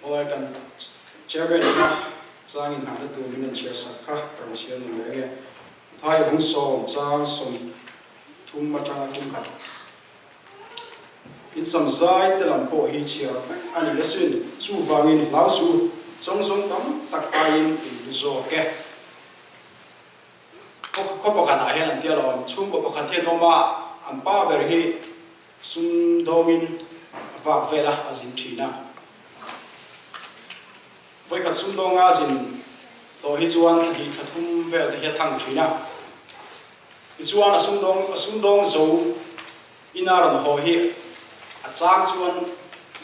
Ôi cần chairman na trang in hạt tu mình chia sẻ cả trong chuyện này nghe thay bung song trang song thum mà trang thum cả in some zai te lam ko hi chia ani lesin chu wangin lau su song song tam tak in zo ke ko ko ka da hian tia lo chung ko ka the no ma an pa ber hi sun domin va vela azin thina với các xung đột ngã dinh tổ hi chuan thì các thum về thì hiện thằng thủy na hi chuan là xung đột dấu ina ron ho hi trang chuan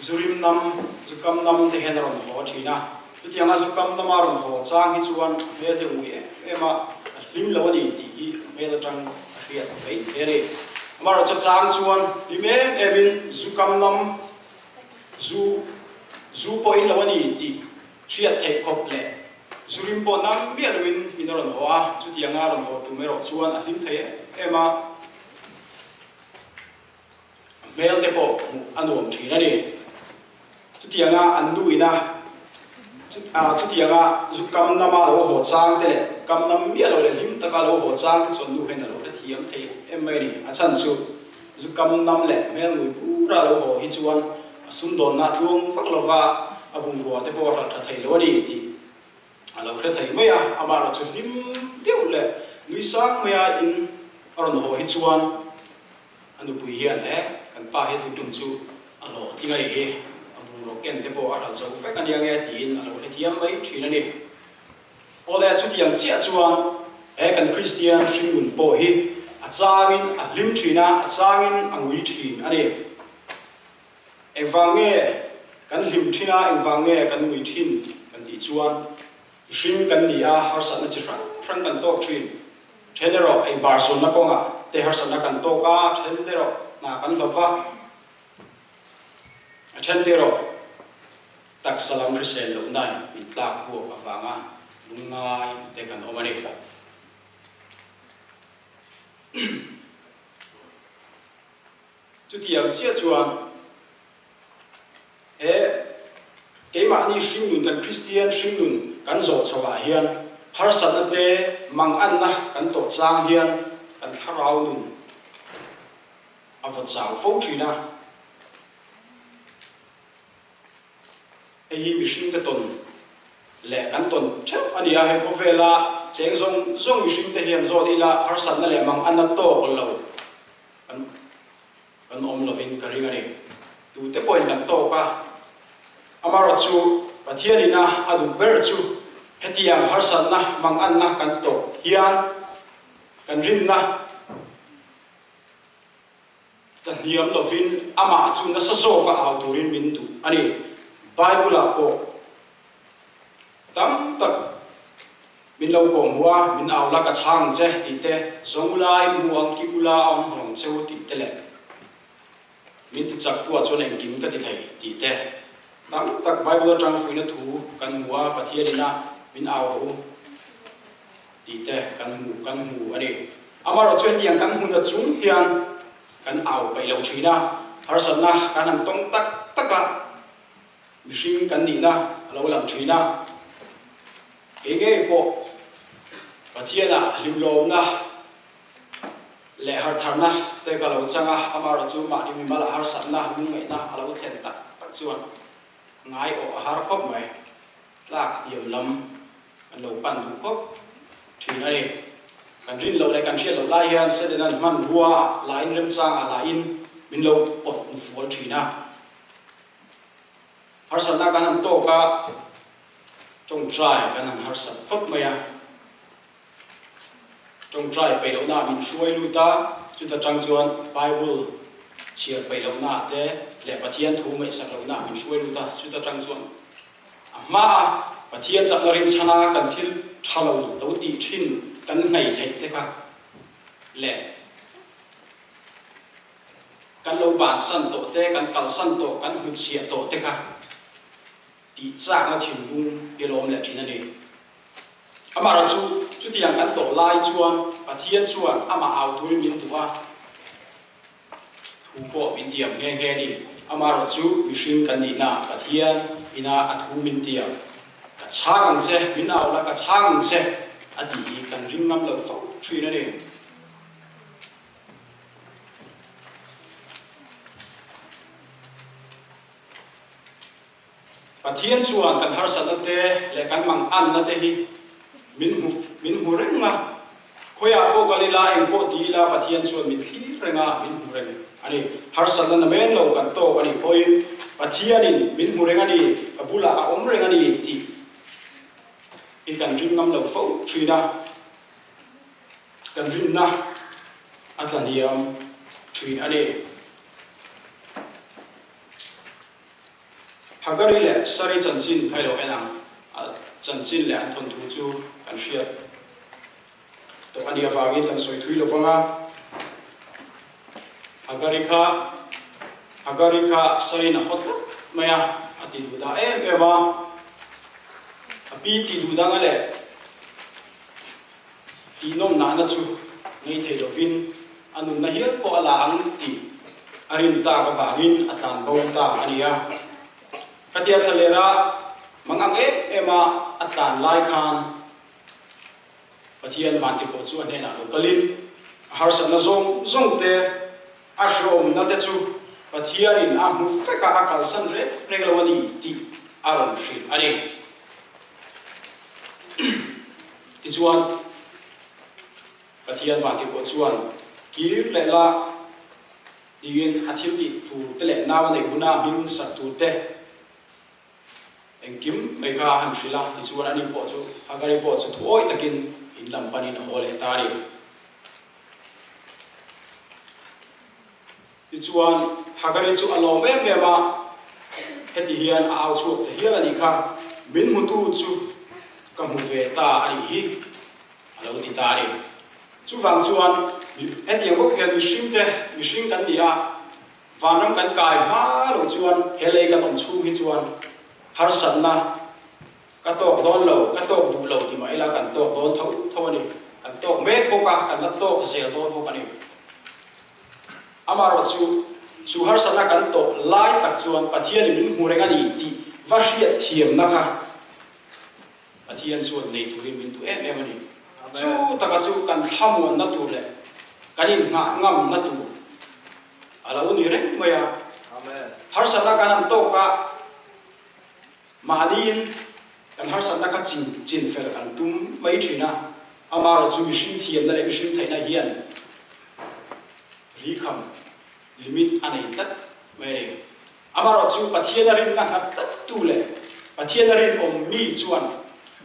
zurim nam zukam nam thì hiện ron ho thủy na tu tiang na zukam nam ron ho trang hi chuan về thì ui em lim lo ni thì về là trang hiện vậy thế này mà rồi cho trang chuan lim em in zukam nam zu point lo ni thì chuyện thầy khop lệ, zurim po nam biết là mình rồi hoa, chút tiếng Nga rồi hoa tụi mình rồi chuan à lim thầy em à, mail thế po anh uống thủy này đi, chút tiếng Nga anh đuổi na, chút tiếng Nga giúp cầm nam à rồi hoa trang thế này, cầm nam biết rồi lim ta cả rồi hoa trang thì xuân đuổi hay là rồi thì em thầy em mấy đi, anh chân chú giúp cầm nam lệ mail người bù ra rồi hoa hi chuan, xuân đón na thuông phát lova abung bua te bo ra thai lo ni ti alo re thai mai a amara chu lim deu le nui sak mai a in aron ho hi chuan anu pui hian kan pa he tu tum chu alo ti ngai he abung ro ken te bo ara zo fa kan yang e tin alo le tiam mai thina ni ole chu tiang chia chuan kan christian hringun po hi a changin a lim thina a changin angui thin ani evange kan lim thina in wange kan ngui thin kan ti chuan hring kan ni a har sa na chi frang kan tok thin thenero ai bar son na konga te har sa na kan to ka thendero na kan lova thendero tak salam krisen lo nai itla ko awanga lungai te kan omani chu tiang chia chuan cái mà ni sinh nun kan Christian sinh nun kan zo chawa hian har san ate mang an na kan to chang hian kan tharau nun avon chang fo thina hi mi sinh te ton le kan ton thep ani a he ko vela cheng zong mi sinh te hian zo ila har san na le mang an na to kol lo kan om lovin karinga ni tu te point kan to ka amaro chu pathianina adu ber chu hetiang harsan na mangan na kan to hian kan rin na ta niam lovin ama chu na saso ka aw turin min tu ani bible ko tam tak min lo ko huwa min aw la ka chang che ti te zongulai muang ki ula on hong cheu ti te le min ti chak tu chon engkim ka ti thei ti te tam tak bible trang phui na thu kan huwa pathianina min aw ti te kan mu ani amaro chwe tiang kan hu na chung hian kan aw pai lo thina har san na kan an tong tak taka mihring kan ni na lo lam thina enge po pathiana lim lo na le har tharna te ka lo changa amaro chu ma ni mala har san na nu ngai na alo thlen tak tak chuan ngai o har khop mai lak diam lam an lo pan thu khop thin ani kan rin lo le kan thia lo lai hian se denan man ruwa lain rem chang a la in min lo pot nu fual thina har san na kan an to ka trong trai kan an har san khop mai a trong trai pe lo na min shuai lu ta chu ta chang chuan bible chia pe lo na te le pathian thu mai sak lo na min shuai lu ta chu ta chang chuan ma pathian chak na rin chana kan thil thalo lo ti thin kan ngai thei te ka le kan lo ban san to te kan kal san to kan hu chia to te ka ti cha na thim bung ye lom le thin ani amara chu tiang kan to lai chuan pathian chuan ama au tur min tua thu po min tiam nge nge ni amara chu mihring kan ni na pathian ina athu min tia ka chang che min au la ka chang che ati kan ring ngam lo fo thui na ni Pathian chuan kan har sanate le kan mang an na te hi min hu renga khoya ko galila eng ko ti la Pathian chuan mi thi renga min hu reng ani har sanna men lo kan to ani point Pathian in min hu renga ni kabula a om renga ni ti i kan ring ngam lo fo thina kan ring na atlaniam thin ani Hagari le sari chanchin phai lo enang chanchin le an thon thu chu kan hriat to ani awangin kan soi thui lo wanga Hagari kha sari na hot maya ati du da ema api ti du da ngale ti nom na na chu nei thei lo vin anu na hiat po ala ang ti arin ta ka bangin atlan bo ta ania Katia salera mangang ema atlan lai khan Pathian vanti ko chu ane na kalin har san na zong te ashrom na te chu Pathian in amu feka akal san re reglawani ti aron shi ani ti chuan Pathian vanti ko chuan kir le la digin hathim ti tu tele nawa ne guna min satu te Engkim Hmutu Hanshila ni chuan ani po chu Hagari po chu thoi takin in lampani na hole tari ni chuan Hagari chu alo me ma heti hian au chu te hian ani kha min mutu chu kamu ve ta ani hi alo ti tari chu wang chuan heti ngo hian mi shim kan nia vanam kan kai ma lo chuan hele ka tom chu hi chuan har sanna katok don lo katok du lo ti mai la kan tok don thau ani kan tok me ko ka kan la tok se don ko ani amaro chu har sanna kan tok lai tak chuan Pathian min hu renga ni ti va hriat thiam na kha Pathian chuan nei thurin min tu em ani chu taka chu kan thamon na tu le kanin ngam na tu ala uni reng maya amen har sanna kan tok ka Malin kan har sanna ka chin fel kan tum mai thina amaro chu mi hring thiam na le mi hring thaina hian ri kham limit anei tlat mai re amaro chu Pathian rin na hat tlat tu le Pathian rin om mi chuan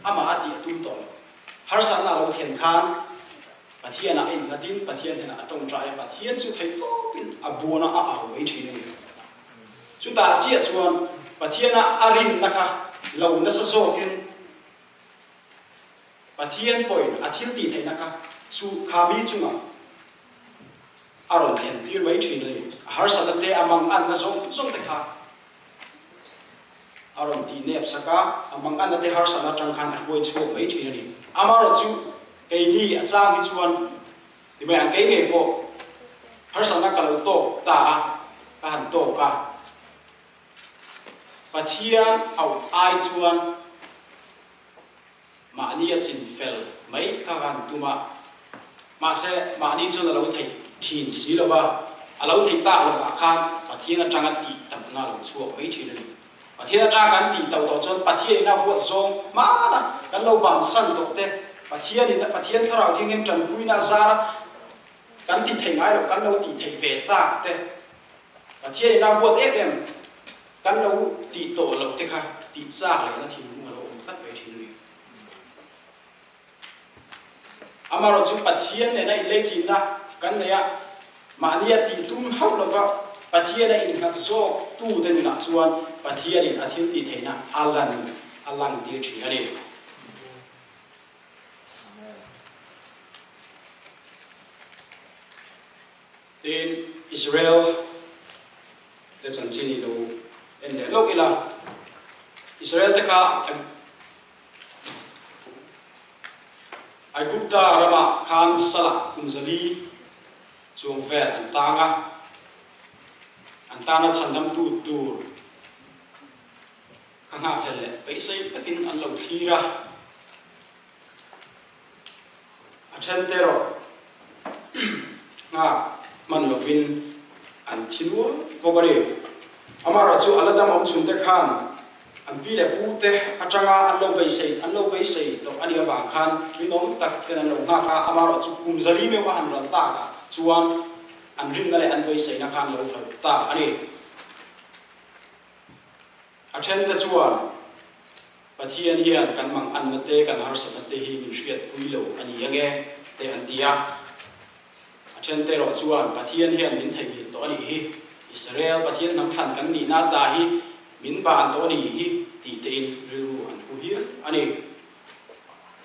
ama ati tum to har sanna lo thian khan Pathian a in latin Pathian hena atong trai Pathian chu thai to pin abuna a au mai thina chu ta chi chuan Pathian arin naka lo na sa zokin Pathian point athil ti thai naka chu khami chunga aron chen tir mai thin le har sanate amang an na song te kha aron ti nep saka amang an te har sana tang khan boi chu mai thin ni amaro chu kai ni achang hi chuan ti mai an kai nge po har sana ka lo to ta ka han to ka Pathian au ai chuan ma ni a chin fel mai ka gan tuma ma se ma ni chu lo thei thin si lo ba alo thei ta lo ka khan Pathian a tang a ti tam na lo chu mai thin ni Pathian a tang kan ti tau to chon Pathian na huat zong ma na kan lo ban san to te Pathian tharau thing em chan pui na za kan ti thei ngai lo kan lo ti thei ve ta te Pathian na huat em kan lo ti to lo te kha ti cha le na thi mu lo khat ve thi ni amaro chu Pathian ne nai le chin na kan ne ya ma nia ti tum hau lo wa Pathian ne in khat zo tu de ni na chuan Pathian in athil ti theina alang ti thi ani in Israel le chan chini lo en le lo ila Israel te ka ai gupta rama khan sala kumzali chung vel antana chandam tu tur nga hele pe sei takin an lo thira a then te ro nga man lovin an thilua vokari amara chu aladam om chunte khan an pi le pu te atanga an lo bei sei to ani ba khan rinom tak ten an lo nga ka amara chu kumzali me wa han ran ta ka chuan an ring na le an bei sei na khan lo ta ani a then te chuan Pathian hian kan mang an na te kan har sa te hi min hriat pui lo ani ange te an tia a then te ro chuan Pathian hian min thei hi to ani hi Israel Pathian nam than kan ni na ta hi min ba an to ani hi ti te in ru an hu hi ani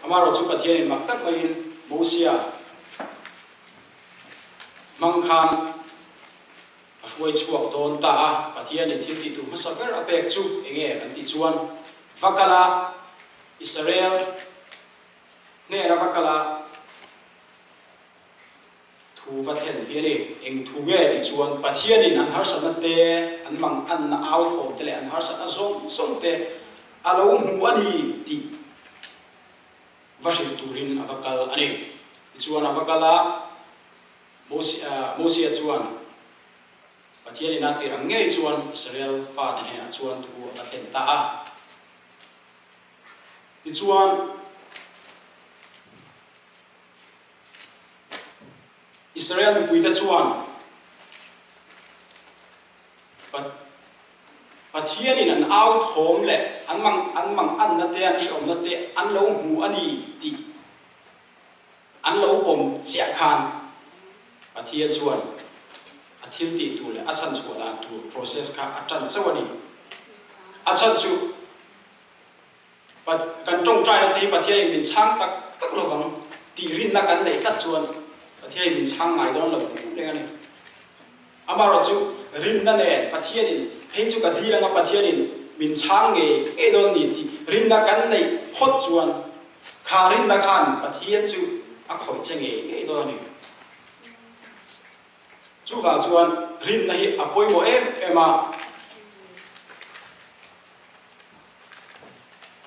amaro chu Pathian in mak tak mai in Mosia mang khan a huai chuak don ta a Pathian in thil ti tu masaber apek chu enge kan ti chuan vakala Israel ne ra vakala thu va then hi ni eng thu ge ti chuan Pathian in an har sa te an mang an na out home te le an har sa zong te alo hu ani ti vasil turin avakal ani chuan avakala Mosia chuan Pathian in ati rang ngei chuan Israel fa na he chuan thu va then ta a chuan Israel mi pui ta chuan Pathian in an out home le an mang an na te an shom na te an lo hu ani ti an lo pom chia khan Pathian chuan a thil ti tu le a chan chu la tu process kha a chan chawani a chan chu kan trong trai na ti Pathian min chang tak lo wang ti rin na kan nei tat chuan Pathian min chang ngai don lo le ngani amaro chu rin na ne Pathian in hei chu ka di la Pathian in min chang nge e don ni ti rin na kan nei hot chuan kha rin na khan Pathian chu a khoi chenge e don ni chu ga chuan rin na hi apoi mo ema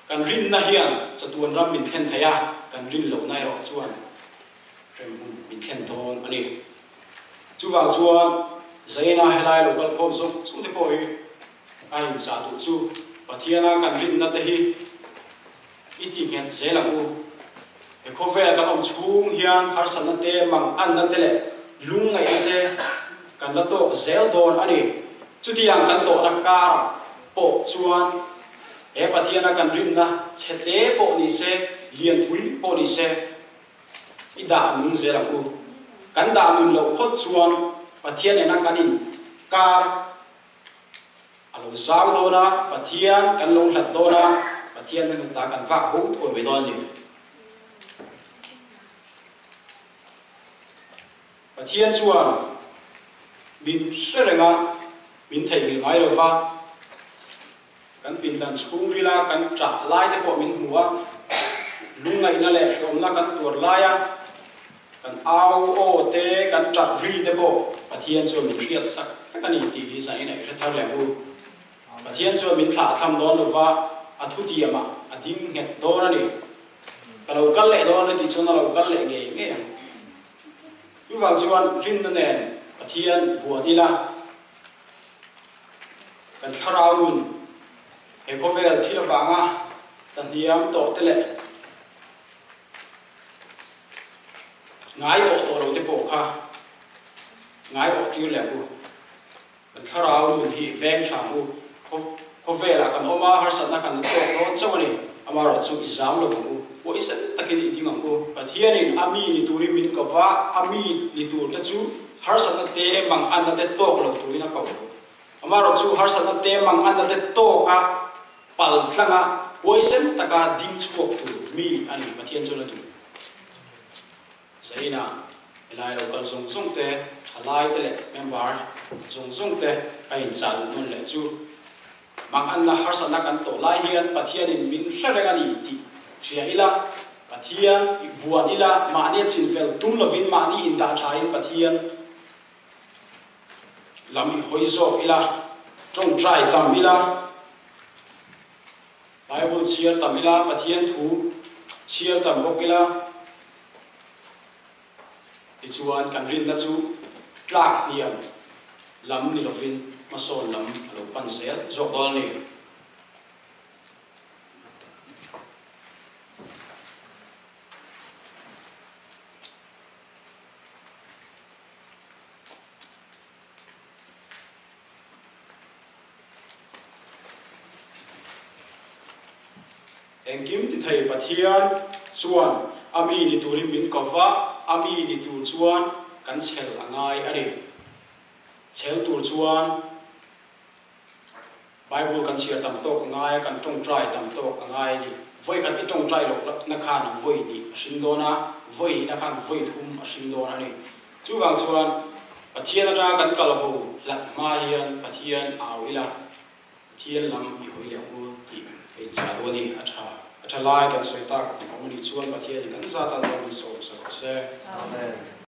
kan rin na hian chatuan ram min thlen thaya kan rin lo nai ro chuan rem min thlen thon ani chu wa chuan zaina helai local khom so te poi ai sa tu chu Pathiana kan rin na te hi iti ngen zela u e khovel kan om chung hian har san na te mang an na te le lung ngai te kan la to zel don ani chu tiang kan to na ka po chuan e Pathian kan rin na chete po ni se lian thui po ni se ida nung zela ku kan da nun lo khot chuan Pathian na kan in kar alo zau do na Pathian kan lo hlat do na Pathian na ta kan va ho thoi ve don ni Pathian chuan min serenga min thei mi mai lo va kan pin dan chung rila kan cha lai te po min huwa lungai na le rom na kan tur laia kan au o te kan cha ri te po Pathian chu min riat sak kan ni ti hi sai nei re thar le bu Pathian chu min tha tham don lo wa a thu ti ama a ding het do na ni kalau kal le do na ti chu na lo kal le nge nge yu wang chuan rin na ne Pathian bua di la kan tharau nun e ko vel thila wanga tan hiam to te le ngai o to ro te po kha ngai o ti le ku kan tharau nun hi veng tha ku ko vela kan oma har san na kan to ro chawani amaro chu exam lo ku o isan takin iding ko Pathian in ami ni turi min ka wa ami ni tur ta chu har san na te mang an na te to lo tu na ka amaro chu har san na te mang an na te to ka pal thlanga oisen taka ding chuak tu mi ani Pathian chu la tu zaina elai lo kal song te thalai te le member song te ai cha nun le chu mang an na har san na kan to lai hian Pathian in min hrenga ni ti ria ila Pathian i buan ila mani chin vel tum lovin mani in da thain Pathian lami hoizo ila trong trai tam ila Bible chia tamila Pathian Chu chia tam bokila ti chuan kan rin na chu tlak niam lam ni lovin mason lam alo pan set jok dol ni Engkim ti thei Pathian chuan ami ni turin min kawa ami ni tu chuan kan chhel angai ani chhel tur chuan Bible kan chia tam tok ngai kan tong trai tam tok angai ni voi kan i tong trai lok na khan voi ni sindona voi na khan voi thum sindona ni chu wang chuan Pathian ata kan kal ho lat ma hian Pathian awila Pathian lam i hoi le hu ti e cha do ni acha lai kan soi tak amuni chuan Pathian kan za tan dom so se Amen.